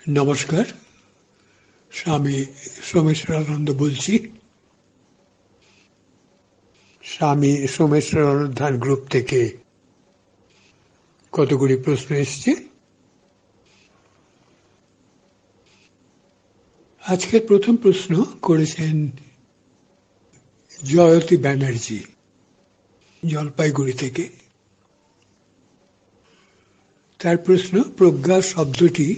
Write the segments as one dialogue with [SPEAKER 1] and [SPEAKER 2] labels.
[SPEAKER 1] নমস্কার, স্বামী সোমেশ্বরানন্দ বলছি। স্বামী সোমেশ্বরানন্দ গ্রুপ থেকে কতগুলি প্রশ্ন এসছে। আজকের প্রথম প্রশ্ন করেছেন জয়তী ব্যানার্জি, জলপাইগুড়ি থেকে। তার প্রশ্ন, প্রজ্ঞা শব্দটি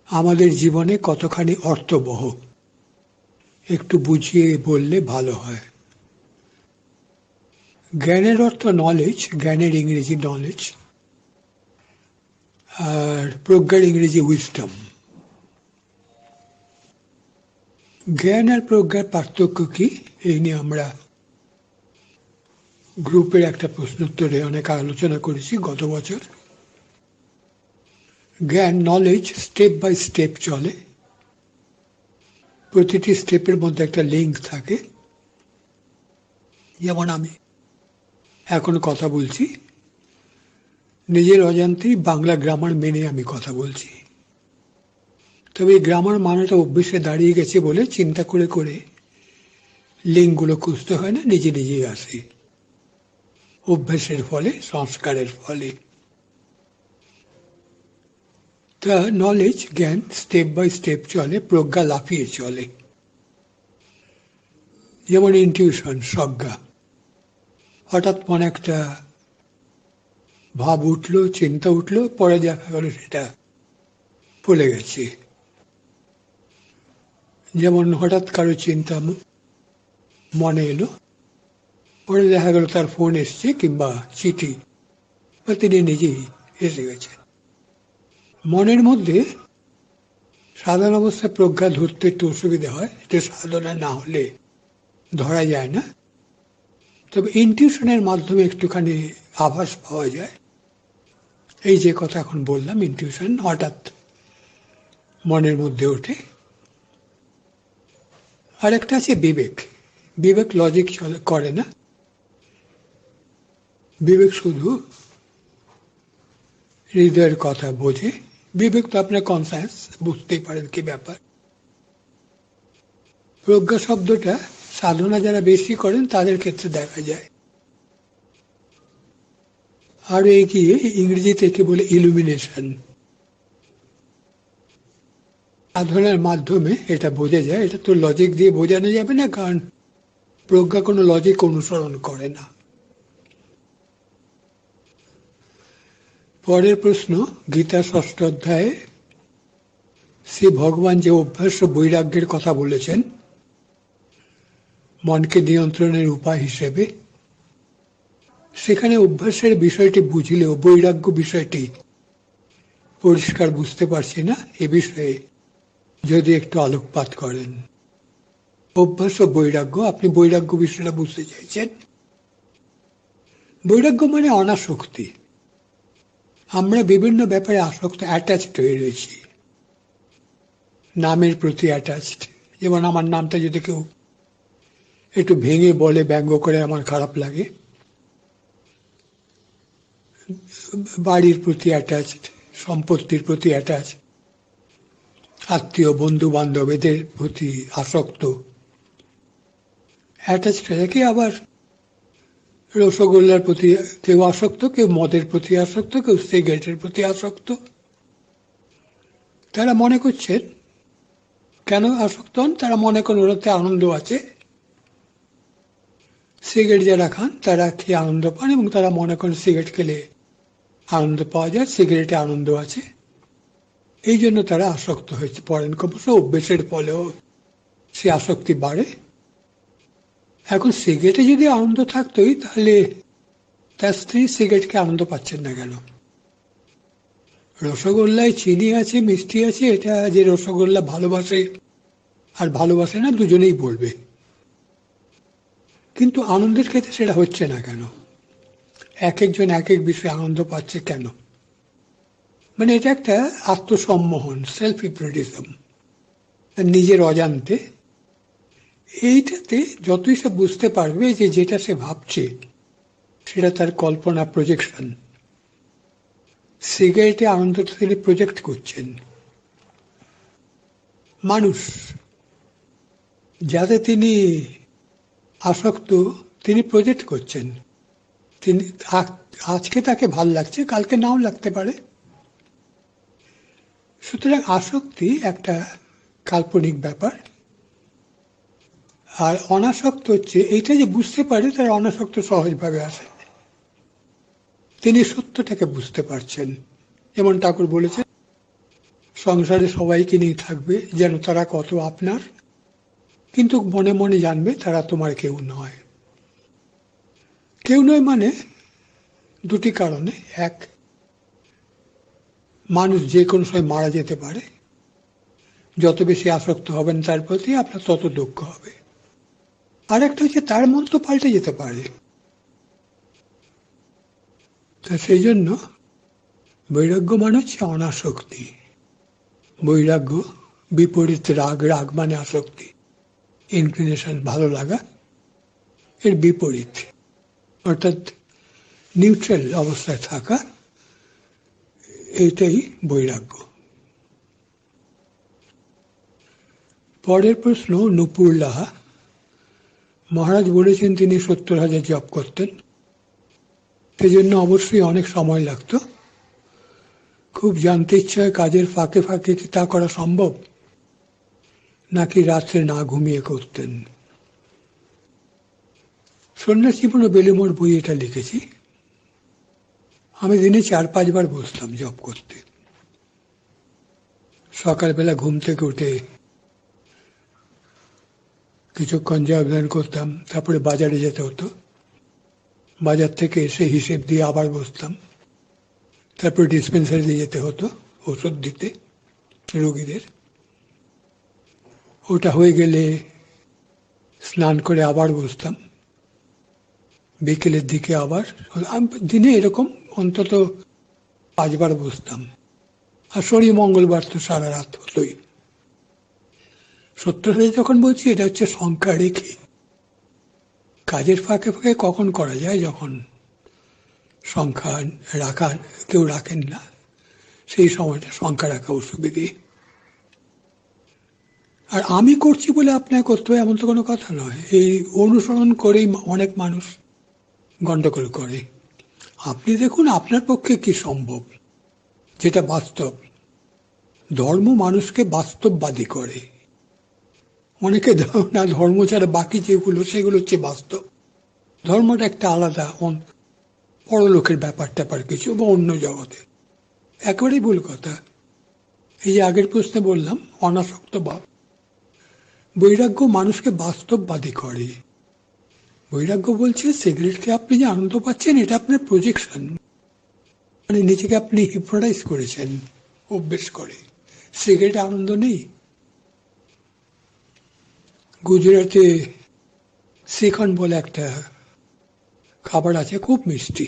[SPEAKER 1] আমাদের জীবনে কতখানি অর্থবহ, একটু বুঝিয়ে বললে ভালো হয়। জ্ঞানের অর্থ নলেজ, জ্ঞানের ইংরেজি নলেজ, আর প্রজ্ঞার ইংরেজি উইজডম। জ্ঞান আর প্রজ্ঞার পার্থক্য কি, এই নিয়ে আমরা গ্রুপের একটা প্রশ্নোত্তরে অনেক আলোচনা করেছি গত বছর। জ্ঞান, নলেজ স্টেপ বাই স্টেপ চলে, প্রতিটি স্টেপের মধ্যে একটা লিঙ্ক থাকে। যেমন আমি এখন কথা বলছি, নিজের অজান্তেই বাংলা গ্রামার মেনে আমি কথা বলছি, তবে এই গ্রামার মানেটা অভ্যেসে দাঁড়িয়ে গেছে বলে চিন্তা করে করে লিঙ্কগুলো খুঁজতে হয় না, নিজে নিজেই আসে, অভ্যেসের ফলে, সংস্কারের ফলে। তা নলেজ, জ্ঞান স্টেপ বাই স্টেপ চলে, প্রজ্ঞা লাফিয়ে চলে। যেমন ইনটিউশন, সজ্ঞা, হঠাৎ মনে একটা ভাব উঠলো, চিন্তা উঠলো, পরে দেখা গেল সেটা ভুলে গেছে। যেমন হঠাৎ কারো চিন্তা মনে এলো, পরে দেখা গেল তার ফোন এসছে কিংবা চিঠি, বা তিনি নিজেই এসে গেছেন। মনের মধ্যে সাধারণ অবস্থায় প্রজ্ঞা ধরতে একটু অসুবিধা হয়, এটা সাধনা না হলে ধরা যায় না। তবে ইনটিউশনের মাধ্যমে একটুখানি আভাস পাওয়া যায়। এই যে কথা এখন বললাম, ইনটিউশন হঠাৎ মনের মধ্যে ওঠে। আর একটা আছে বিবেক। বিবেক লজিক করে না, বিবেক শুধু হৃদয়ের কথা বোঝে। বিবেক তো আপনার কনসাস, বুঝতেই পারেন কি ব্যাপার। প্রজ্ঞা শব্দটা সাধনা যারা বেশি করেন তাদের ক্ষেত্রে দেখা যায়। আর এগিয়ে ইংরেজি থেকে বলে ইলুমিনেশন। সাধনার মাধ্যমে এটা বোঝা যায়। এটা তো লজিক দিয়ে বোঝানো যাবে না, কারণ প্রজ্ঞা কোনো লজিক অনুসরণ করে না। পরের প্রশ্ন, গীতা ৬ষ্ঠ অধ্যায়ে শ্রী ভগবান যে অভ্যাস ও বৈরাগ্যের কথা বলেছেন মনকে নিয়ন্ত্রণের উপায় হিসেবে, সেখানে অভ্যাসের বিষয়টি বুঝলেও বৈরাগ্য বিষয়টি পরিষ্কার বুঝতে পারছি না। এ বিষয়ে যদি একটু আলোকপাত করেন। অভ্যাস ও বৈরাগ্য, আপনি বৈরাগ্য বিষয়টা বুঝতে চাইছেন। বৈরাগ্য মানে অনাসক্তি। আমরা বিভিন্ন ব্যাপারে আসক্ত, অ্যাটাচড হয়ে রয়েছি। নামের প্রতি অ্যাটাচড। যেমন আমার নামটা যদি কেউ একটু ভেঙে বলে, ব্যঙ্গ করে, আমার খারাপ লাগে। বাড়ির প্রতি অ্যাটাচড, সম্পত্তির প্রতি অ্যাটাচড, আত্মীয় বন্ধু বান্ধব এদের প্রতি আসক্ত। অ্যাটাচড থাকে। আবার রসগোল্লার প্রতি কেউ আসক্ত, কেউ মদের প্রতি আসক্ত, কেউ সিগারেটের প্রতি আসক্ত। তারা মনে করছেন, কেন আসক্ত হন? তারা মনে করেন ওরাতে আনন্দ আছে। সিগারেট যারা খান তারা খেয়ে আনন্দ পান, এবং তারা মনে করেন সিগারেট খেলে আনন্দ পাওয়া যায়, সিগারেটে আনন্দ আছে, এই জন্য তারা আসক্ত হয়েছে পড়েন। অবশ্য অভ্যেসের ফলেও সে আসক্তি বাড়ে। এখন সিগারেটে যদি আনন্দ থাকতোই, তাহলে তার স্ত্রী সিগারেটকে আনন্দ পাচ্ছেন না কেন? রসগোল্লায় চিনি আছে, মিষ্টি আছে, এটা যে রসগোল্লা ভালোবাসে আর ভালোবাসে না দুজনেই বলবে। কিন্তু আনন্দের ক্ষেত্রে সেটা হচ্ছে না কেন? এক একজন এক এক বিষয়ে আনন্দ পাচ্ছে কেন? মানে এটা একটা আত্মসম্মোহন, সেলফ হিপনোটিজম, নিজের অজান্তে। এইটাতে যতই সে বুঝতে পারবে যে যেটা সে ভাবছে সেটা তার কল্পনা, প্রজেকশন। সিগারেটে আনন্দটা তিনি প্রজেক্ট করছেন। মানুষ যাতে তিনি আসক্ত, তিনি প্রজেক্ট করছেন। তিনি আজকে তাকে ভাল লাগছে, কালকে নাও লাগতে পারে। সুতরাং আসক্তি একটা কাল্পনিক ব্যাপার। আর অনাসক্ত হচ্ছে এইটা যে বুঝতে পারে, তার অনাসক্ত সহজভাবে আসে। তিনি সত্যটাকে বুঝতে পারছেন। যেমন ঠাকুর বলেছেন, সংসারে সবাইকে নিয়ে থাকবে যেন তারা কত আপনার, কিন্তু মনে মনে জানবে তারা তোমার কেউ নয়। কেউ নয় মানে দুটি কারণে। এক, মানুষ যে কোনো সময় মারা যেতে পারে। যত বেশি আসক্ত হবেন তার প্রতি আপনার তত দুঃখ হবে। আর একটা হচ্ছে তার মন তো পাল্টে যেতে পারে। তা সেই জন্য বৈরাগ্য মানে হচ্ছে অনাসক্তি। বৈরাগ্য বিপরীত রাগ, রাগ মানে আসক্তি, ইনক্লিনেশন, ভালো লাগা, এর বিপরীত, অর্থাৎ নিউট্রাল অবস্থায় থাকা, এইটাই বৈরাগ্য। পরের প্রশ্ন নুপুর লাহা। মহারাজ বলেছেন তিনি 70,000 জপ করতেন, সেজন্য অবশ্যই অনেক সময় লাগত। খুব জানতে ইচ্ছা হয় কাজের ফাঁকে ফাঁকে কি তা করা সম্ভব, নাকি রাত্রে না ঘুমিয়ে করতেন? সন্ন্যাস জীবন ও বেলুমোর বই এটা লিখেছি। আমি দিনে 4-5 বার বসতাম জপ করতে। সকালবেলা ঘুম থেকে উঠে কিছুক্ষণ জপ ধ্যান করতাম, তারপরে বাজারে যেতে হতো, বাজার থেকে এসে হিসেব দিয়ে আবার বসতাম, তারপরে ডিসপেন্সারিতে যেতে হতো ওষুধ দিতে রোগীদের। ওটা হয়ে গেলে স্নান করে আবার বসতাম, বিকেলের দিকে আবার। দিনে এরকম অন্তত 5 বার বসতাম। আর শনি মঙ্গলবার তো সারা রাত হতোই। 70,000 যখন বলছি, এটা হচ্ছে সংখ্যা রেখে। কাজের ফাঁকে ফাঁকে কখন করা যায়, যখন সংখ্যা রাখা কেউ রাখেন না, সেই সময়টা সংখ্যা রাখা অসুবিধে। আর আমি করছি বলে আপনাকে করতে হবে এমন তো কোনো কথা নয়। এই অনুসরণ করেই অনেক মানুষ গন্ডগোল করে। আপনি দেখুন আপনার পক্ষে কি সম্ভব, যেটা বাস্তব। ধর্ম মানুষকে বাস্তববাদী করে। অনেকে না ধর্ম ছাড়া বাকি যেগুলো সেগুলো হচ্ছে বাস্তব। ধর্মটা একটা আলাদা পরলোকের ব্যাপার ট্যাপার কিছু, বা অন্য জগতে। একেবারেই ভুল কথা। এই যে আগের প্রশ্নে বললাম অনাসক্ত ভাব, বৈরাগ্য মানুষকে বাস্তববাদী করে। বৈরাগ্য বলছে সিগারেটকে আপনি যে আনন্দ পাচ্ছেন এটা আপনার প্রজেকশন, মানে নিজেকে আপনি হিপনোটাইজ করেছেন অভ্যেস করে। সিগারেটে আনন্দ নেই। গুজরাটে শ্রীখণ্ড বলে একটা খাবার আছে, খুব মিষ্টি,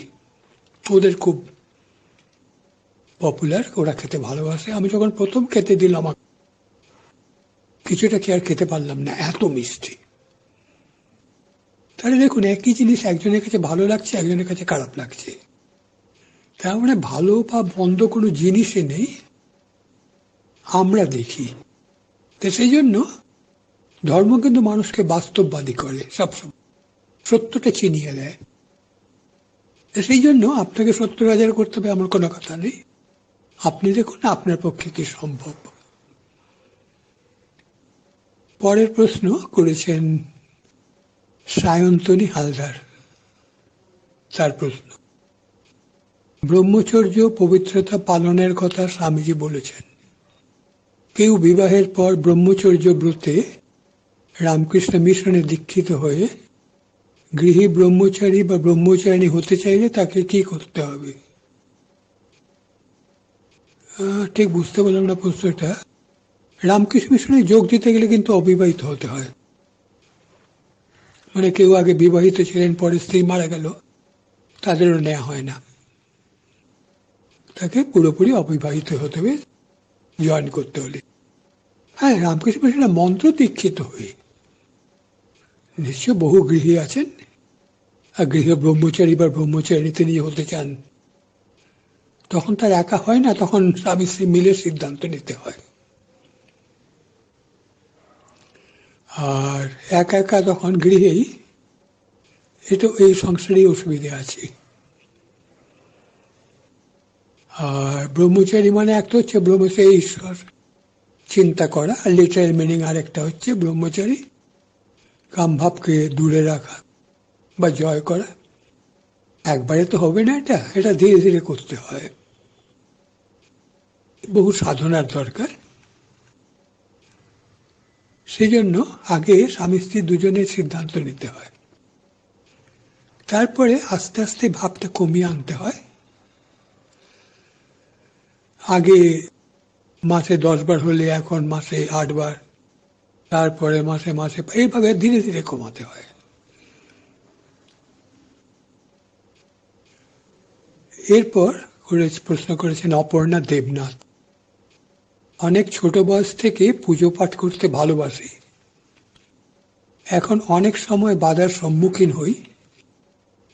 [SPEAKER 1] ওদের খুব পপুলার, ওরা খেতে ভালোবাসে। আমি যখন প্রথম খেতে দিলাম কিছুটা কি আর খেতে পারলাম না, এত মিষ্টি। তাহলে দেখুন একই জিনিস একজনের কাছে ভালো লাগছে, একজনের কাছে খারাপ লাগছে। তার মানে ভালো বা মন্দ কোনো জিনিসই নেই, আমরা দেখি। তো সেই জন্য ধর্ম কিন্তু মানুষকে বাস্তববাদী করে, সবসময় সত্যটা চিনিয়ে দেয়। সেই জন্য আপনাকে 70,000 করতে হবে এমন কোনো কথা নেই। আপনি দেখুন আপনার পক্ষে কি সম্ভব। পরের প্রশ্ন করেছেন সায়ন্তনী হালদার। তার প্রশ্ন, ব্রহ্মচর্য পবিত্রতা পালনের কথা স্বামীজি বলেছেন। কেউ বিবাহের পর ব্রহ্মচর্য ব্রতে রামকৃষ্ণ মিশনে দীক্ষিত হয়ে গৃহী ব্রহ্মচারী বা ব্রহ্মচারিণী হতে চাইলে তাকে কি করতে হবে? ঠিক বুঝতে পারলাম না প্রশ্নটা। রামকৃষ্ণ মিশনে যোগ দিতে গেলে কিন্তু অবিবাহিত হতে হয়। মানে কেউ আগে বিবাহিত ছিলেন, পরে স্ত্রী মারা গেল, তাদেরও নেওয়া হয় না। তাকে পুরোপুরি অবিবাহিত হতে হবে জয়েন করতে হলে। হ্যাঁ, রামকৃষ্ণ মিশনে মন্ত্র দীক্ষিত হয়ে নিশ্চয় বহু গৃহী আছেন, আর গৃহ ব্রহ্মচারী বা ব্রহ্মচারী তিনি হতে চান, তখন তার একা হয় না, তখন স্বামী স্ত্রী মিলে সিদ্ধান্ত নিতে হয়। আর একা একা তখন গৃহেই, এটা এই সংসারেই অসুবিধে আছে। আর ব্রহ্মচারী মানে একটা হচ্ছে ব্রহ্মচারী ঈশ্বর চিন্তা করা, আর লিটারাল মিনিং আরেকটা হচ্ছে ব্রহ্মচারী কামভাবকে দূরে রাখা বা জয় করা। একবারে তো হবে না, এটা এটা ধীরে ধীরে করতে হয়, বহু সাধনার দরকার। সেই জন্য আগে স্বামী স্ত্রী দুজনের সিদ্ধান্ত নিতে হয়, তারপরে আস্তে আস্তে ভাবটা কমিয়ে আনতে হয়। আগে মাসে 10 বার হলে এখন মাসে 8 বার, তারপরে মাসে মাসে, এইভাবে ধীরে ধীরে কমাতে হয়। এরপর প্রশ্ন করেছেন অপর্ণা দেবনাথ, অনেক ছোট বয়স থেকে পুজো পাঠ করতে ভালোবাসি, এখন অনেক সময় বাধার সম্মুখীন হই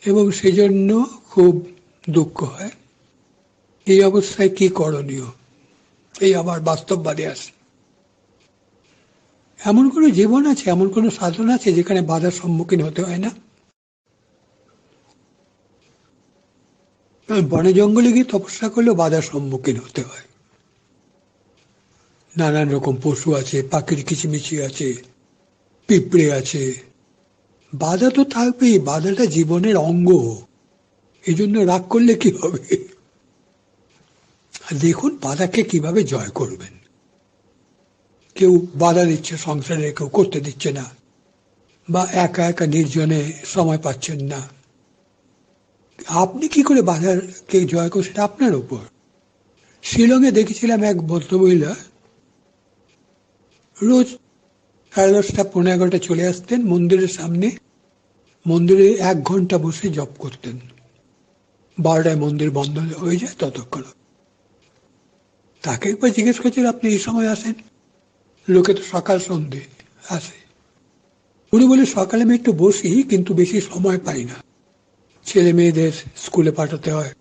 [SPEAKER 1] এবং সেজন্য খুব দুঃখ হয়। এই অবস্থায় কি করণীয়? এই আবার বাস্তববাদী আসে। এমন কোনো জীবন আছে, এমন কোনো সাধন আছে যেখানে বাধার সম্মুখীন হতে হয় না? বনে জঙ্গলে গিয়ে তপস্যা করলেও বাধার সম্মুখীন হতে হয়। নানান রকম পশু আছে, পাখির কিচিমিচি আছে, পিঁপড়ে আছে, বাধা তো থাকবেই, বাধাটা জীবনের অঙ্গ। এই জন্য রাগ করলে কি হবে? আর দেখুন বাধাকে কিভাবে জয় করবেন। কেউ বাধা দিচ্ছে সংসারে, কেউ করতে দিচ্ছে না, বা একা একা নির্জনে সময় পাচ্ছেন না, আপনি কি করে বাধাকে জয় করছেন সেটা আপনার উপর। শিলংয়ে দেখেছিলাম এক ভদ্রমহিলা রোজ 10:30 11 চলে আসতেন মন্দিরের সামনে, মন্দিরে 1 ঘন্টা বসে জপ করতেন। 12টায় মন্দির বন্ধ হয়ে যায়, ততক্ষণ তাকে একবার জিজ্ঞেস করছেন আপনি এই সময় আসেন? লোকে তো সকাল সন্ধে আসে। উনি বলে সকালে আমি একটু বসি, কিন্তু বেশি সময় পাই না, ছেলে মেয়েদের স্কুলে পাঠাতে হয়,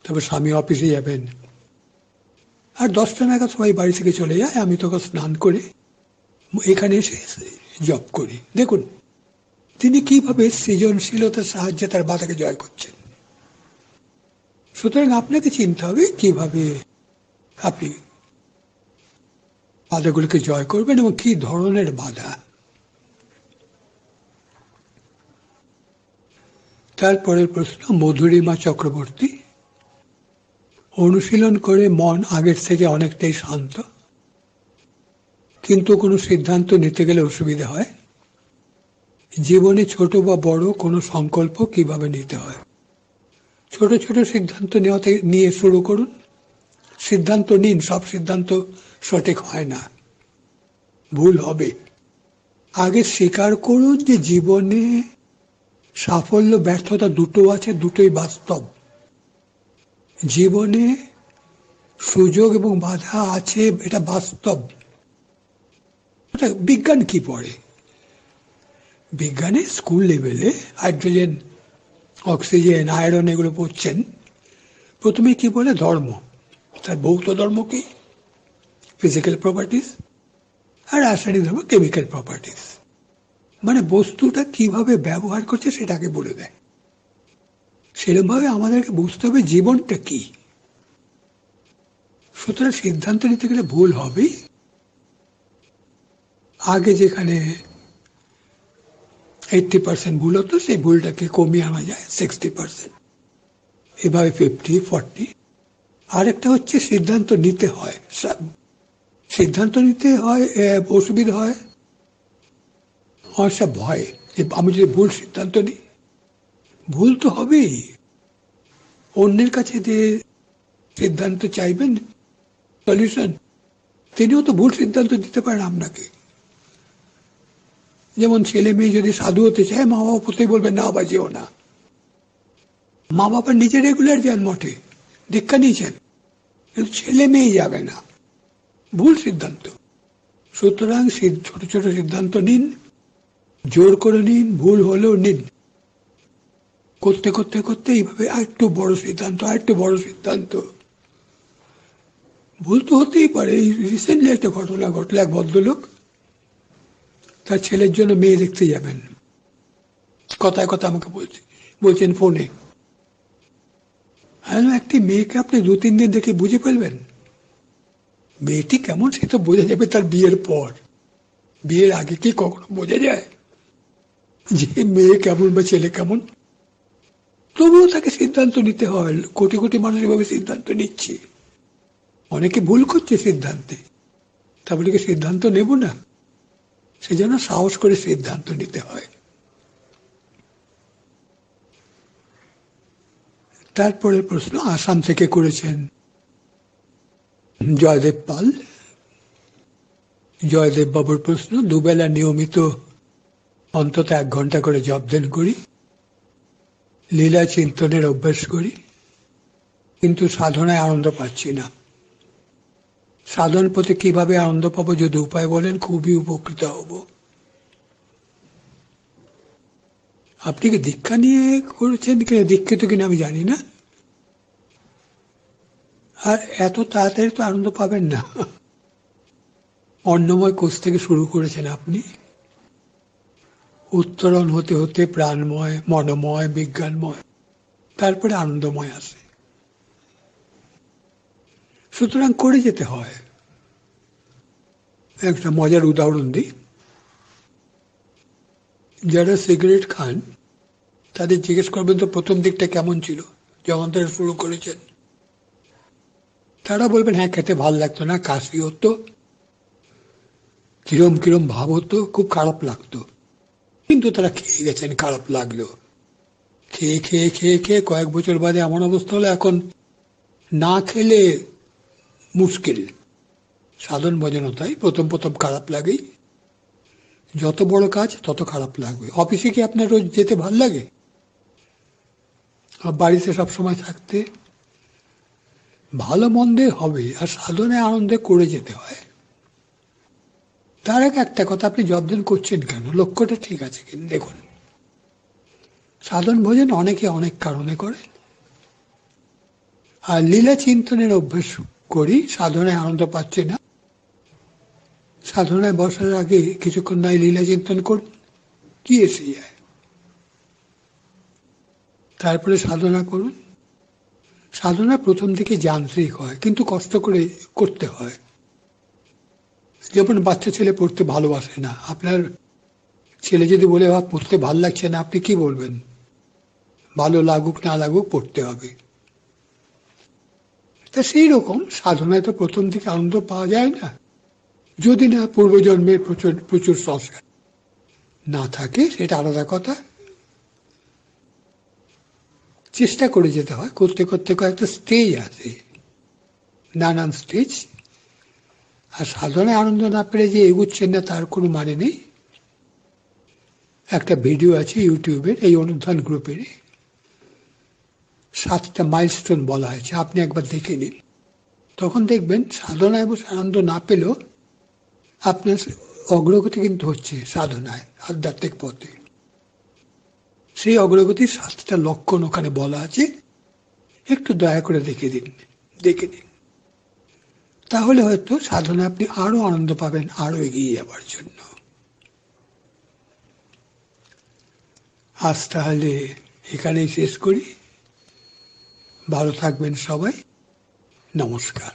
[SPEAKER 1] তারপর স্বামী অফিসে যাবেন, আর 10টা নাগাদ সবাই বাড়ি থেকে চলে যায়, আমি তখন স্নান করে এখানে এসে জব করি। দেখুন তিনি কিভাবে সৃজনশীলতার সাহায্যে তার বাধাকে জয় করছেন। সুতরাং আপনাকে চিন্তা হবে কিভাবে আপনি বাধাগুলোকে জয় করবেন এবং কি ধরনের বাধা। তারপরের প্রশ্ন মধুরিমা চক্রবর্তী, অনুশীলন করে মন আগের থেকে অনেকটাই শান্ত, কিন্তু কোনো সিদ্ধান্ত নিতে গেলে অসুবিধা হয়। জীবনে ছোট বা বড় কোনো সংকল্প কিভাবে নিতে হয়? ছোট ছোট সিদ্ধান্ত নিয়ে শুরু করুন। সিদ্ধান্ত নিন, সব সিদ্ধান্ত সঠিক হয় না, ভুল হবে। আগে স্বীকার করুন যে জীবনে সাফল্য ব্যর্থতা দুটো আছে, দুটোই বাস্তব। জীবনে সুযোগ এবং বাধা আছে, এটা বাস্তব। বিজ্ঞান কি পড়ে? বিজ্ঞানে স্কুল লেভেলে হাইড্রোজেন, অক্সিজেন, আয়রন এগুলো পড়ছেন। প্রথমে কি বলে? ধর্ম, তার ভৌত ধর্ম কি? ফিজিক্যাল প্রপার্টিস, আর রাসায়নিক ধর্ম কেমিক্যাল প্রপার্টিস। মানে বস্তুটা কিভাবে ব্যবহার করছে সেটাকে বলে দেয়। সেরকমভাবে আমাদেরকে বুঝতে হবে জীবনটা কি। সুতরাং সিদ্ধান্ত নিতে গেলে ভুল হবেই। আগে যেখানে 80% ভুল হতো, সেই ভুলটাকে কমিয়ে আনা যায় 60%, এভাবে 50-40। আরেকটা হচ্ছে সিদ্ধান্ত নিতে হয়, সিদ্ধান্ত নিতে হয়, অসুবিধা হয় সব ভয়, যে আমি যদি ভুল সিদ্ধান্ত নিই, ভুল তো হবেই। অন্যের কাছে যে সিদ্ধান্ত চাইবেন সলিউশন, তিনিও তো ভুল সিদ্ধান্ত দিতে পারেন আপনাকে। যেমন ছেলে মেয়ে যদি সাধু হতে চায়, মা বাবা প্রত্যেক বলবেন না বাবা যেও না। মা বাবা নিজে রেগুলার যান মঠে, দীক্ষা নিয়েছেন, কিন্তু ছেলে মেয়ে যাবে না, ভুল সিদ্ধান্ত। সুতরাং ছোট ছোট সিদ্ধান্ত নিন, জোর করে নিন, ভুল হলেও নিন। করতে করতে করতে এইভাবে আরেকটু বড় সিদ্ধান্ত, আরেকটু বড় সিদ্ধান্ত। ভুল তো হতেই পারে। এই রিসেন্টলি একটা ঘটনা ঘটলো, এক ভদ্রলোক তার ছেলের জন্য মেয়ে দেখতে যাবেন, কথায় কথা আমাকে বলছেন ফোনে, হ্যাঁ একটি মেয়েকে আপনি 2-3 দিন দেখে বুঝে ফেলবেন, মেয়েটি কেমন সে তো বোঝা যাবে তার বিয়ের পর। বিয়ের আগে কি কখনো বোঝা যায় যে মেয়ে কেমন বা ছেলে কেমন? তবুও তাকে সিদ্ধান্ত নিতে হয়। কোটি কোটি মানুষ এভাবে সিদ্ধান্ত নিচ্ছে, অনেকে ভুল করছে সিদ্ধান্তে, তারপরে কি সিদ্ধান্ত নেব না? সেজন্য সাহস করে সিদ্ধান্ত নিতে হয়। তারপরে প্রশ্ন আসাম থেকে করেছেন জয়দেব পাল। জয়দেব বাবুর প্রশ্ন, দুবেলা নিয়মিত অন্তত 1 ঘন্টা করে জপধ্যান করি, লীলা চিন্তনের অভ্যাস করি, কিন্তু সাধনায় আনন্দ পাচ্ছি না। সাধন পথে কিভাবে আনন্দ পাবো যদি উপায় বলেন, খুবই উপকৃত হব। আপনি কি দীক্ষা নিয়ে করেছেন কিনা, দীক্ষিত কিনা আমি জানি না। আর এত তাড়াতাড়ি তো আনন্দ পাবেন না। অন্নময় কোষ থেকে শুরু করেছেন আপনি, উত্তরণ হতে হতে প্রাণময়, মনময়, বিজ্ঞানময়, তারপরে আনন্দময় আসে। সুতরাং করে যেতে হয়। একটা মজার উদাহরণ দিই, যারা সিগারেট খান তাদের জিজ্ঞেস করবেন তো প্রথম দিকটা কেমন ছিল যখন তারা শুরু করেছেন, তারা বলবেন হ্যাঁ খেতে ভাল লাগতো না, কাশি হতো, কিরম কিরম ভাব হতো, খুব খারাপ লাগতো, কিন্তু তারা খেয়ে গেছেন, খারাপ লাগলো। খেয়ে খেয়ে খেয়ে খেয়ে কয়েক বছর বাদে এমন অবস্থা হলো এখন না খেলে মুশকিল। সাধন ভজনও তাই, প্রথম প্রথম খারাপ লাগেই, যত বড় কাজ তত খারাপ লাগবে। অফিসে কি আপনার রোজ যেতে ভাল লাগে? আর বাড়িতে সবসময় থাকতে? ভালো মন্দে হবে, আর সাধনে আনন্দে করে যেতে হয়। তার আগে একটা কথা, আপনি জপধ্যান করছেন কেন, লক্ষ্যটা ঠিক আছে কিন্তু দেখুন। সাধন ভোজন অনেকে অনেক কারণে করে, আর লীলা চিন্তনের অভ্যেস করি, সাধনায় আনন্দ পাচ্ছে না, সাধনায় বসার আগে কিছুক্ষণ নয় লীলা চিন্তন করুন, কি এসে যায়। তারপরে সাধনা করুন। সাধনা প্রথম দিকে যান্ত্রিক হয়, কিন্তু কষ্ট করে করতে হয়। যেমন বাচ্চা ছেলে পড়তে ভালোবাসে না, আপনার ছেলে যদি বলে পড়তে ভাল লাগছে না, আপনি কি বলবেন? ভালো লাগুক না লাগুক পড়তে হবে। তা সেই রকম সাধনায় তো প্রথম দিকে আনন্দ পাওয়া যায় না, যদি না পূর্বজন্মের প্রচুর প্রচুর সংস্কার না থাকে, সেটা আলাদা কথা। চেষ্টা করে যেতে হয়, করতে করতে কয়েকটা স্টেজ আছে, নানান স্টেজ। আর সাধনায় আনন্দ না পেরে যে এগুচ্ছেন না তার কোনো মানে নেই। একটা ভিডিও আছে ইউটিউবের, এই অনুধান গ্রুপের, 7টা মাইলস্টোন বলা হয়েছে, আপনি একবার দেখে নিন। তখন দেখবেন সাধনায় বসে আনন্দ না পেলেও আপনার অগ্রগতি কিন্তু হচ্ছে সাধনায়, আধ্যাত্মিক পথে। সেই অগ্রগতির 7টা লক্ষণ ওখানে বলা আছে, একটু দয়া করে দেখে নিন। তাহলে হয়তো সাধনায় আপনি আরো আনন্দ পাবেন, আরো এগিয়ে যাবার জন্য। আজ তাহলে এখানেই শেষ করি। ভালো থাকবেন সবাই, নমস্কার।